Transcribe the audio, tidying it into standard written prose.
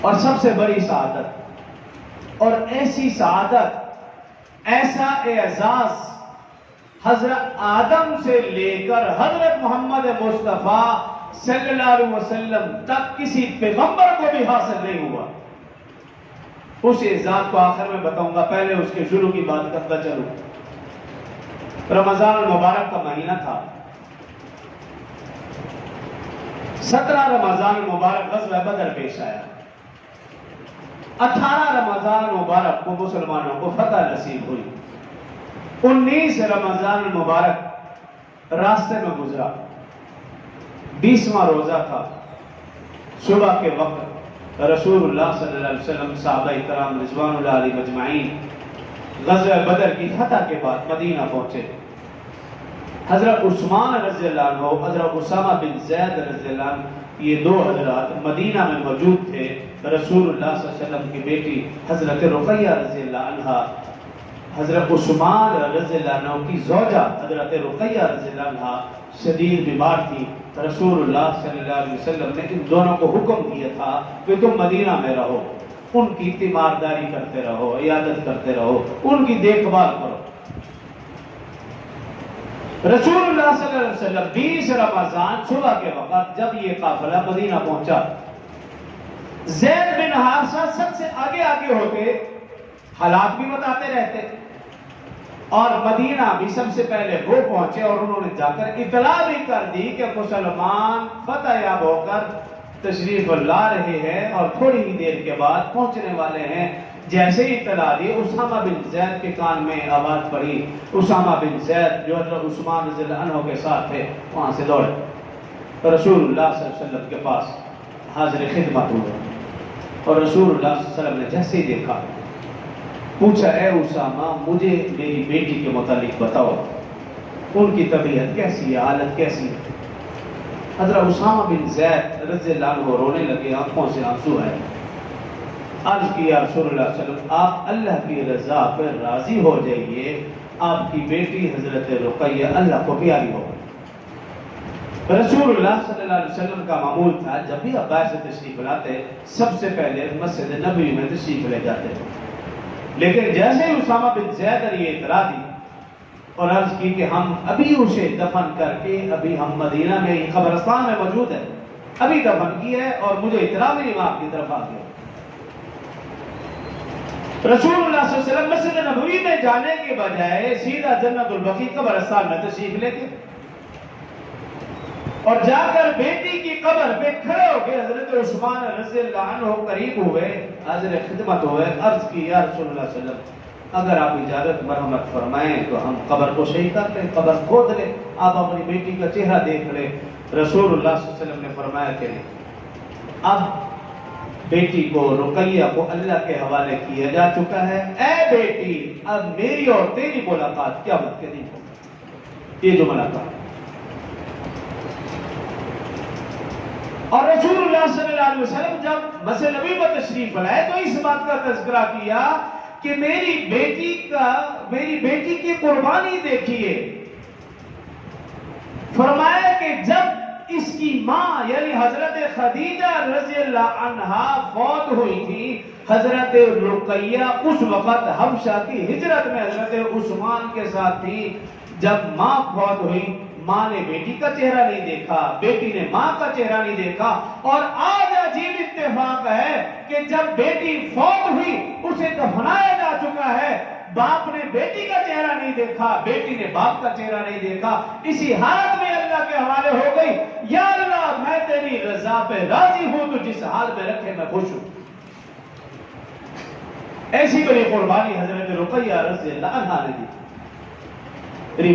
اور سب سے بڑی سعادت اور ایسی سعادت، ایسا اعزاز حضرت آدم سے لے کر حضرت محمد مصطفیٰ صلی اللہ علیہ وسلم تک کسی پیغمبر کو بھی حاصل نہیں ہوا۔ اس اعزاز کو آخر میں بتاؤں گا، پہلے اس کے شروع کی بات کرتا چلوں۔ رمضان المبارک کا مہینہ تھا، 17 رمضان المبارک غزوہ بدر پیش آیا، 18 رمضان المبارک کو مسلمانوں کو فتح نصیب ہوئی، 19 رمضان المبارک راستے میں گزرا، 20واں روزہ تھا، صبح کے وقت رسول اللہ صلی اللہ علیہ وسلم صحابہ کرام رضوان اللہ علیہ مجمعین غزوہ بدر کی فتح کے بعد مدینہ پہنچے۔ حضرت عثمان رضی اللہ عنہ، حضرت اسامہ بن زید رضی اللہ عنہ، یہ دو حضرات مدینہ میں موجود تھے۔ رسول اللہ صلی اللہ علیہ وسلم کی بیٹی حضرت رقیہ رضی اللہ عنہ، حضرت عثمان رضی اللہ عنہ کی زوجہ حضرت رقیہ رضی اللہ عنہ شدید بیمار تھی۔ رسول اللہ صلی اللہ علیہ وسلم نے ان دونوں کو حکم دیا تھا کہ تم مدینہ میں رہو، ان کی تیمارداری کرتے رہو، عیادت کرتے رہو، ان کی دیکھ بھال کرو۔ رسول اللہ صلی اللہ علیہ وسلم 20 رمضان صبح کے وقت جب یہ قافلہ مدینہ پہنچا، زید بن حارثہ سب سے آگے ہوتے، حالات بھی بتاتے رہتے، اور مدینہ بھی سب سے پہلے وہ پہنچے، اور انہوں نے جا کر اطلاع بھی کر دی کہ مسلمان فتح یاب ہو کر تشریف لا رہے ہیں اور تھوڑی ہی دیر کے بعد پہنچنے والے ہیں۔ جیسے ہی اطلاع دی، اسامہ بن زید کے کان میں آواز پڑی، اسامہ بن زید جو حضرت عثمان رضی اللہ عنہ کے ساتھ تھے وہاں سے دوڑے رسول اللہ صلی اللہ علیہ وسلم کے پاس حاضر خدمت ہوئے، اور رسول اللہ صلی اللہ علیہ وسلم نے جیسے ہی دیکھا پوچھا، اے اسامہ مجھے میری بیٹی کے متعلق بتاؤ، ان کی طبیعت کیسی ہے، حالت کیسی ہے؟ حضرت اسامہ بن زید رضی اللہ عنہ رونے لگے، آنکھوں سے آنسو آئے۔ عرض کیا رسول اللہ صلی اللہ علیہ وسلم آپ اللہ کی رضا پر راضی ہو جائیے، آپ کی بیٹی حضرت رقیہ اللہ کو پیاری ہو۔ رسول اللہ صلی اللہ علیہ وسلم کا معمول تھا جب بھی عباس سے تشریف لاتے سب سے پہلے مسجد نبوی میں تشریف لے جاتے تھے، لیکن جیسے ہی اسامہ بن زید نے یہ اطلاع دی اور عرض کی کہ ہم ابھی اسے دفن کر کے ابھی ہم مدینہ میں قبرستان میں موجود ہے، ابھی دفن کی ہے اور مجھے اطلاع بھی آپ کی طرف آ گیا۔ رسول اللہ صلی اللہ علیہ وسلم مسجد نبوی میں جانے کے بجائے سیدھا جنت البقیع قبرستان میں تشریف لے گئے، اور جا کر بیٹی کی قبر پہ کھڑے ہو کے حضرت عثمان رضی اللہ عنہ قریب ہوئے، حاضر خدمت ہوئے، عرض کی یا رسول اللہ صلی اللہ علیہ وسلم اگر آپ اجازت مرحمت فرمائیں تو ہم قبر کو صحیح کر لیں، قبر کھود لیں، آپ اپنی بیٹی کا چہرہ دیکھ لیں۔ رسول اللہ صلی اللہ علیہ وسلم نے فرمایا کہ اب بیٹی کو رقیہ کو اللہ کے حوالے کیا جا چکا ہے، اے بیٹی اب میری اور تیری ملاقات قیامت کے دن ہوگی۔ یہ جو ملاقات، اور رسول اللہ صلی اللہ علیہ وسلم جب مسجد نبوی میں تشریف لائے تو اس بات کا تذکرہ کیا کہ میری بیٹی کی قربانی دیکھیے۔ فرمایا کہ جب اس کی ماں یعنی حضرت خدیجہ رضی اللہ عنہا فوت ہوئی تھی، حضرت رقیہ اس وقت حبشہ کی ہجرت میں حضرت عثمان کے ساتھ تھی۔ جب ماں فوت ہوئی، ماں نے بیٹی کا چہرہ نہیں دیکھا، بیٹی نے ماں کا چہرہ نہیں دیکھا، اور آج عجیب اتفاق ہے کہ جب بیٹی فوت ہوئی اسے دفنایا جا چکا ہے، باپ نے بیٹی کا چہرہ نہیں دیکھا، بیٹی نے باپ کا چہرہ نہیں دیکھا، اسی حالت میں اللہ کے حوالے ہو گئی، یا اللہ میں تیری رضا پہ راضی ہوں تو جس حال میں رکھے میں خوش ہوں۔ ایسی بڑی قربانی حضرت رقیہ رضی اللہ عنہا نے دی۔